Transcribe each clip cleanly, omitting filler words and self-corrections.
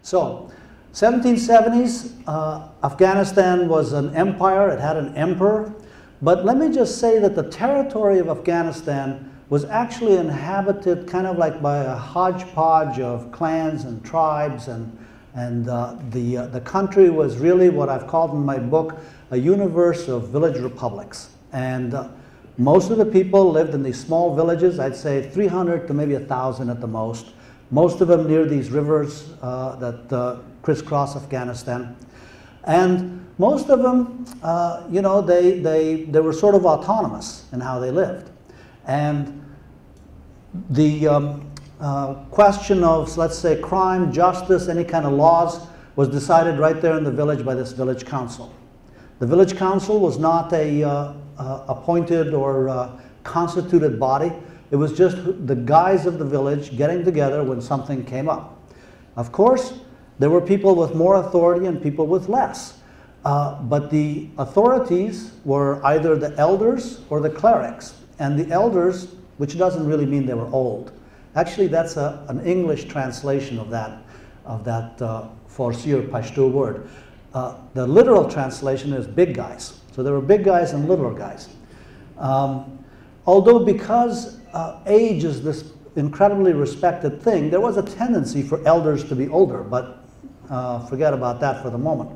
So, 1770s, Afghanistan was an empire, it had an emperor, but let me just say that the territory of Afghanistan was actually inhabited kind of like by a hodgepodge of clans and tribes, and the country was really what I've called in my book a universe of village republics. And most of the people lived in these small villages, I'd say 300 to maybe 1,000 at the most. Most of them near these rivers that crisscross Afghanistan. And most of them, you know, they were sort of autonomous in how they lived. And the question of, let's say, crime, justice, any kind of laws was decided right there in the village by this village council. The village council was not a appointed or constituted body. It was just the guys of the village getting together when something came up. Of course, there were people with more authority and people with less. But the authorities were either the elders or the clerics. And the elders, which doesn't really mean they were old. Actually, that's an English translation of that Farsi or Pashto word. The literal translation is big guys. So there were big guys and littler guys. Although because age is this incredibly respected thing, there was a tendency for elders to be older, but forget about that for the moment.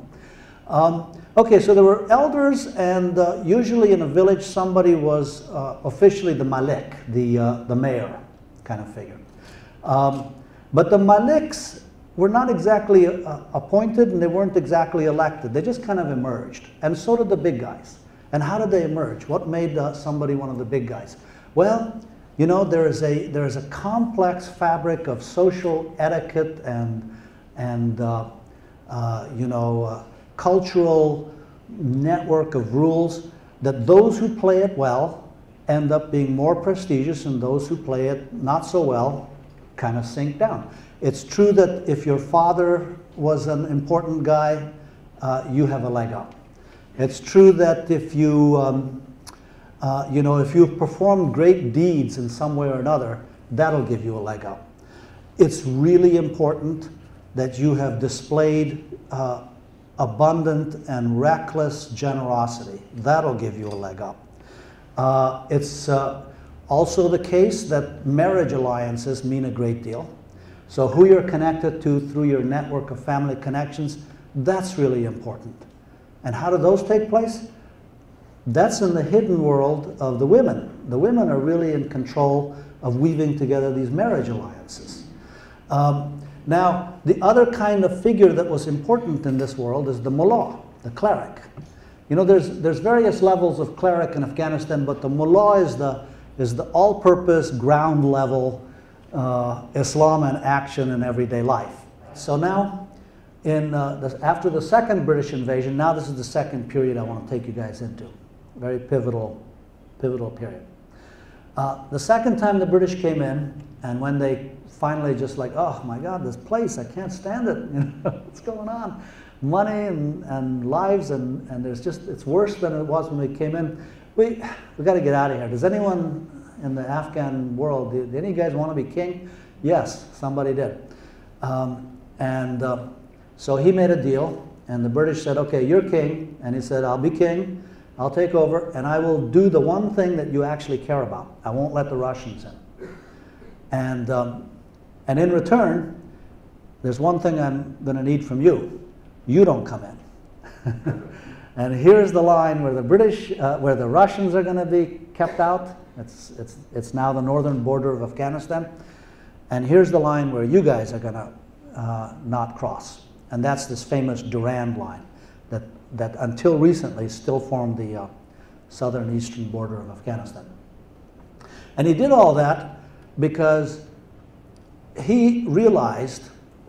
Okay, so there were elders, and usually in a village somebody was officially the malik, the mayor kind of figure. But the maliks were not exactly appointed, and they weren't exactly elected. They just kind of emerged, and so did the big guys. And how did they emerge? What made somebody one of the big guys? Well, you know, there is a complex fabric of social etiquette and you know, cultural network of rules that those who play it well end up being more prestigious, and those who play it not so well kind of sink down. It's true that if your father was an important guy, you have a leg up. It's true that if you, you know, if you've performed great deeds in some way or another, that'll give you a leg up. It's really important that you have displayed abundant and reckless generosity. That'll give you a leg up. It's also the case that marriage alliances mean a great deal. So who you're connected to through your network of family connections, that's really important. And how do those take place? That's in the hidden world of the women. The women are really in control of weaving together these marriage alliances. Now, the other kind of figure that was important in this world is the mullah, the cleric. You know, there's various levels of cleric in Afghanistan, but the mullah is the all-purpose, ground-level Islam in action in everyday life. So now, after the second British invasion, now this is the second period I want to take you guys into. Very pivotal period. The second time the British came in, and when they finally just like, oh my God, this place, I can't stand it. You know, what's going on? Money and lives, and there's just, it's worse than it was when we came in. We got to get out of here. Does anyone in the Afghan world, did any of you guys want to be king? Yes, somebody did. So he made a deal, and the British said, okay, you're king. And he said, I'll be king, I'll take over, and I will do the one thing that you actually care about. I won't let the Russians in. And in return, there's one thing I'm going to need from you. You don't come in. And here's the line where the British, where the Russians are going to be kept out. It's now the northern border of Afghanistan. And here's the line where you guys are going to not cross. And that's this famous Durand line that until recently still formed the southern eastern border of Afghanistan. And he did all that because he realized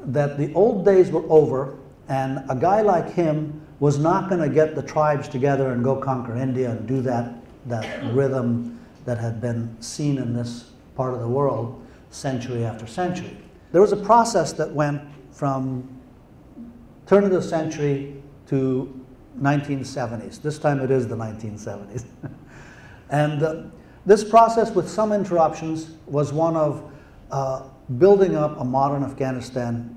that the old days were over, and a guy like him was not going to get the tribes together and go conquer India and do that rhythm that had been seen in this part of the world century after century. There was a process that went from turn of the century to 1970s. This time it is the 1970s. And this process, with some interruptions, was one of building up a modern Afghanistan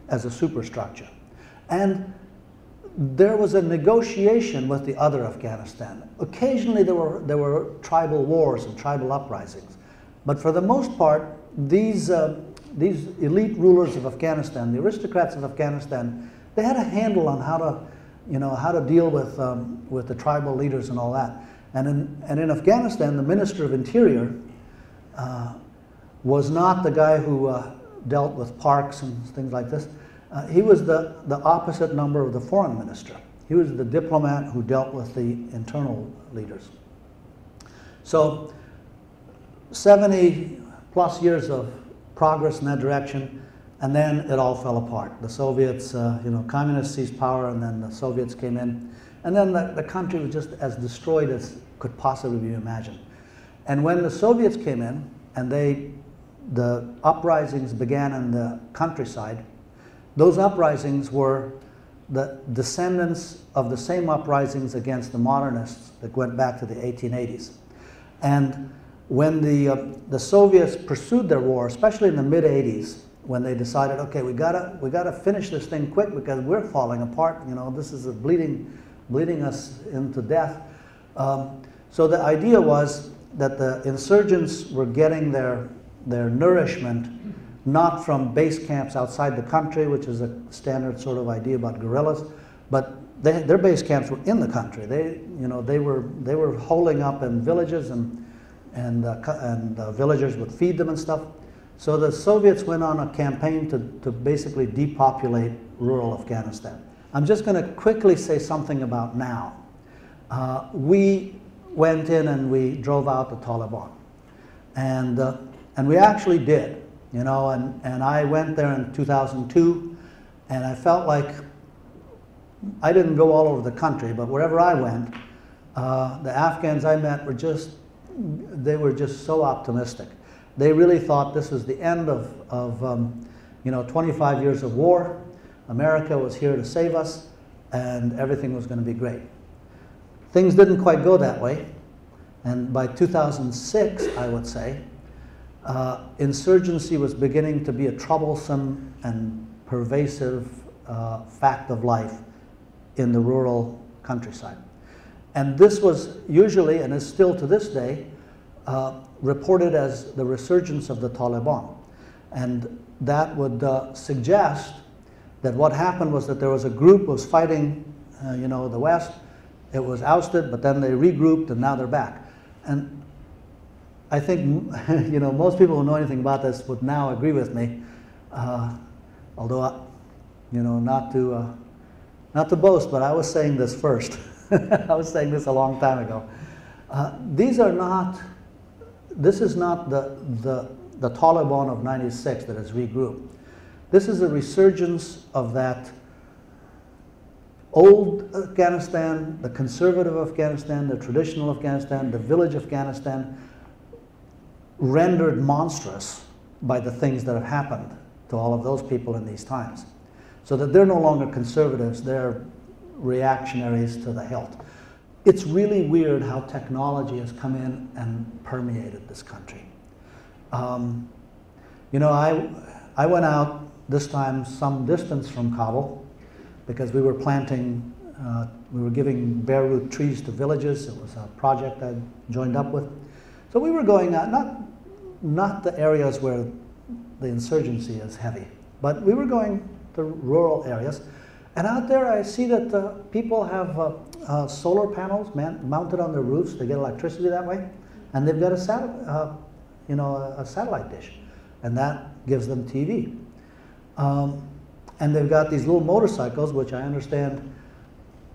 as a superstructure. And there was a negotiation with the other Afghanistan. Occasionally there were tribal wars and tribal uprisings. But for the most part, these elite rulers of Afghanistan, the aristocrats of Afghanistan, they had a handle on how to deal with the tribal leaders and all that. And in Afghanistan, the Minister of Interior was not the guy who dealt with parks and things like this. He was the opposite number of the foreign minister. He was the diplomat who dealt with the internal leaders. So 70 plus years of progress in that direction, and then it all fell apart. The Soviets, communists seized power, and then the Soviets came in. And then the country was just as destroyed as could possibly be imagined. And when the Soviets came in, and the uprisings began in the countryside, those uprisings were the descendants of the same uprisings against the modernists that went back to the 1880s. And when the Soviets pursued their war, especially in the mid-80s, when they decided, okay, we gotta finish this thing quick because we're falling apart. This is bleeding us into death. So the idea was that the insurgents were getting their nourishment not from base camps outside the country, which is a standard sort of idea about guerrillas, but their base camps were in the country. They were holding up in villages, and villagers would feed them and stuff. So the Soviets went on a campaign to basically depopulate rural Afghanistan. I'm just going to quickly say something about now. We went in and we drove out the Taliban, and we actually did. And I went there in 2002, and I felt like I didn't go all over the country, but wherever I went, the Afghans I met were just so optimistic. They really thought this was the end of 25 years of war. America was here to save us, and everything was going to be great. Things didn't quite go that way, and by 2006, I would say, insurgency was beginning to be a troublesome and pervasive fact of life in the rural countryside. And this was usually, and is still to this day, reported as the resurgence of the Taliban. And that would suggest that what happened was that there was a group was fighting, the West. It was ousted, but then they regrouped, and now they're back. And I think, most people who know anything about this would now agree with me, although, not to boast, but I was saying this first. I was saying this a long time ago. This is not the Taliban of '96 that has regrouped. This is a resurgence of that old Afghanistan, the conservative Afghanistan, the traditional Afghanistan, the village Afghanistan, rendered monstrous by the things that have happened to all of those people in these times. So that they're no longer conservatives, they're reactionaries to the hilt. It's really weird how technology has come in and permeated this country. I went out this time some distance from Kabul because we were planting, we were giving bare root trees to villages. It was a project I joined up with. So we were going out, not the areas where the insurgency is heavy, but we were going to rural areas. And out there I see that people have solar panels mounted on their roofs. They get electricity that way. And they've got a satellite dish. And that gives them TV. And they've got these little motorcycles, which I understand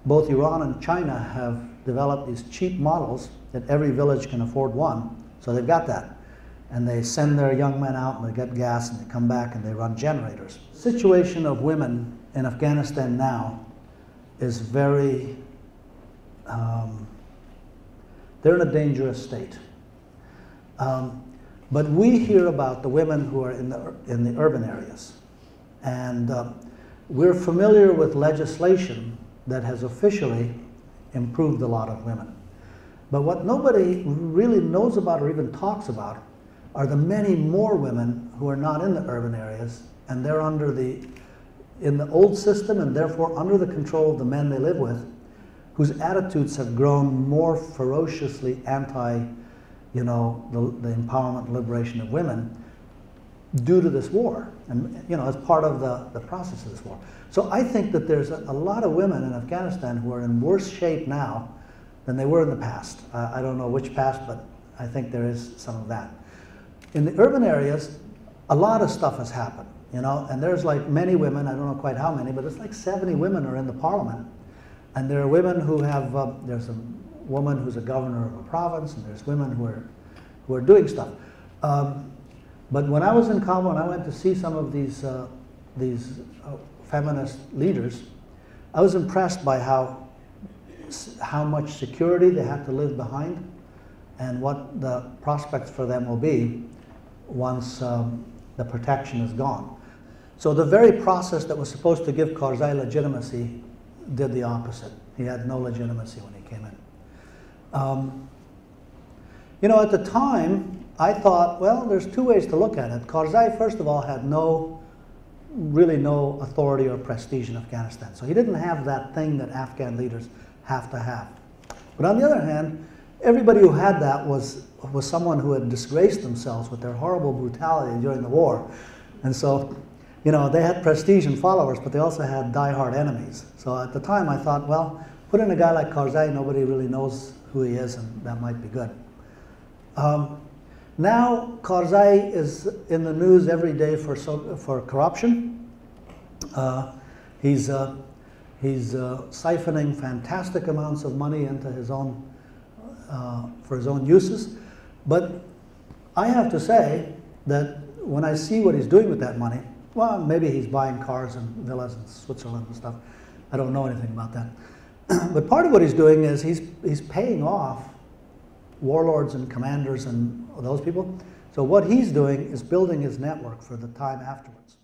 both Iran and China have developed these cheap models that every village can afford one. So they've got that. And they send their young men out and they get gas and they come back and they run generators. The situation of women in Afghanistan now is very, they're in a dangerous state. But we hear about the women who are in the urban areas. And we're familiar with legislation that has officially improved a lot of women. But what nobody really knows about or even talks about are the many more women who are not in the urban areas, and they're under the in the old system and therefore under the control of the men they live with, whose attitudes have grown more ferociously anti, you know, the empowerment and liberation of women due to this war, and you know, as part of the process of this war. So I think that there's a lot of women in Afghanistan who are in worse shape now than they were in the past. I don't know which past, but I think there is some of that. In the urban areas, a lot of stuff has happened, you know, and there's like many women, I don't know quite how many, but it's like 70 women are in the parliament. And there are women who have, there's a woman who's a governor of a province, and there's women who are doing stuff. But when I was in Kabul and I went to see some of these feminist leaders, I was impressed by how much security they had to live behind and what the prospects for them will be once the protection is gone. So the very process that was supposed to give Karzai legitimacy did the opposite. He had no legitimacy when he came in. You know, at the time, I thought, well, there's two ways to look at it. Karzai, first of all, had really no authority or prestige in Afghanistan. So he didn't have that thing that Afghan leaders have to have. But on the other hand, everybody who had that was someone who had disgraced themselves with their horrible brutality during the war. And so, you know, they had prestige and followers, but they also had die-hard enemies. So at the time I thought, well, put in a guy like Karzai, nobody really knows who he is, and that might be good. Now Karzai is in the news every day for corruption. He's siphoning fantastic amounts of money into his own, for his own uses. But I have to say that when I see what he's doing with that money, well, maybe he's buying cars and villas in Switzerland and stuff. I don't know anything about that. But part of what he's doing is he's paying off warlords and commanders and those people. So what he's doing is building his network for the time afterwards.